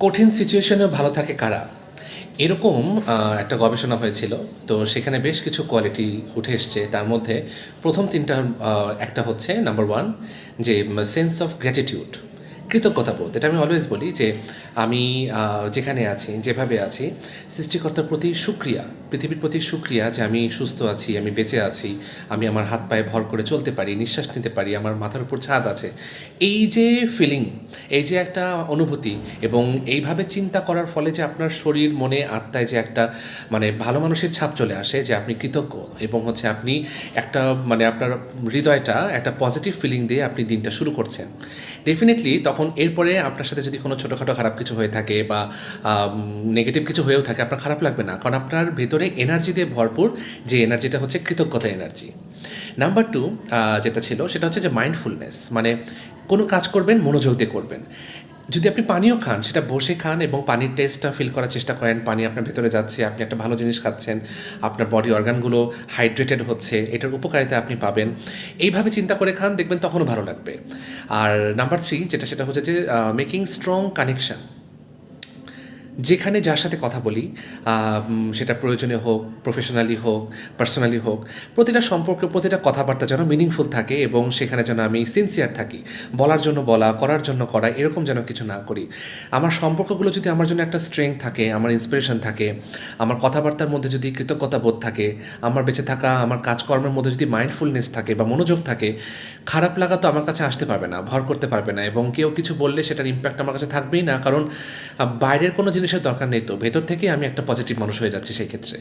কঠিন সিচুয়েশনেও ভালো থাকে কারা? এরকম একটা গবেষণা হয়েছিল। তো সেখানে বেশ কিছু কোয়ালিটি উঠে এসছে। তার মধ্যে ১ম ৩ টার একটা হচ্ছে নাম্বার 1 যে সেন্স অফ গ্র্যাটিটিউড, কৃতজ্ঞতাবোধ। এটা আমি অলওয়েজ বলি যে আমি যেখানে আছি, যেভাবে আছি, সৃষ্টিকর্তার প্রতি শুকরিয়া, পৃথিবীর প্রতি শুকরিয়া যে আমি সুস্থ আছি, আমি বেঁচে আছি, আমি আমার হাত পায়ে ভর করে চলতে পারি, নিঃশ্বাস নিতে পারি, আমার মাথার উপর ছাদ আছে। এই যে ফিলিং, এই যে একটা অনুভূতি এবং এইভাবে চিন্তা করার ফলে যে আপনার শরীর, মনে, আত্মায় যে একটা মানে ভালো মানুষের ছাপ চলে আসে যে আপনি কৃতজ্ঞ এবং হচ্ছে আপনি একটা মানে আপনার হৃদয়টা একটা পজিটিভ ফিলিং দিয়ে আপনি দিনটা শুরু করছেন। ডেফিনেটলি তখন এরপরে আপনার সাথে যদি কোনো ছোটোখাটো খারাপ কিছু হয়ে থাকে বা নেগেটিভ কিছু হয়েও থাকে, আপনার খারাপ লাগবে না, কারণ আপনার ভেতরে এনার্জি দিয়ে ভরপুর, যে এনার্জিটা হচ্ছে কৃতজ্ঞতা এনার্জি। নাম্বার 2 যেটা ছিল সেটা হচ্ছে যে মাইন্ডফুলনেস, মানে কোনো কাজ করবেন মনোযোগ দিয়ে করবেন। যদি আপনি পানিও খান সেটা বসে খান এবং পানির টেস্টটা ফিল করার চেষ্টা করেন। পানি আপনার ভেতরে যাচ্ছে, আপনি একটা ভালো জিনিস খাচ্ছেন, আপনার বডি অর্গানগুলো হাইড্রেটেড হচ্ছে, এটার উপকারিতা আপনি পাবেন। এইভাবে চিন্তা করে খান, দেখবেন তখনও ভালো লাগবে। আর নাম্বার 3 যেটা সেটা হচ্ছে যে মেকিং স্ট্রং কানেকশন। যেখানে যার সাথে কথা বলি, সেটা প্রয়োজনীয় হোক, প্রফেশনালি হোক, পার্সোনালি হোক, প্রতিটা সম্পর্ক, প্রতিটা কথাবার্তা যেন মিনিংফুল থাকে এবং সেখানে যেন আমি সিনসিয়ার থাকি। বলার জন্য বলা, করার জন্য করা, এরকম যেন কিছু না করি। আমার সম্পর্কগুলো যদি আমার জন্য একটা স্ট্রেংথ থাকে, আমার ইন্সপিরেশন থাকে, আমার কথাবার্তার মধ্যে যদি কৃতজ্ঞতা বোধ থাকে, আমার বেঁচে থাকা আমার কাজকর্মের মধ্যে যদি মাইন্ডফুলনেস থাকে বা মনোযোগ থাকে, খারাপ লাগা তো আমার কাছে আসতে পারবে না, ভর করতে পারবে না এবং কেউ কিছু বললে সেটার ইম্প্যাক্ট আমার কাছে থাকবেই না, কারণ বাইরের কোনো জিনিসের দরকার নেই, তো ভেতর থেকেই আমি একটা পজিটিভ মানুষ হয়ে যাচ্ছি সেই ক্ষেত্রে।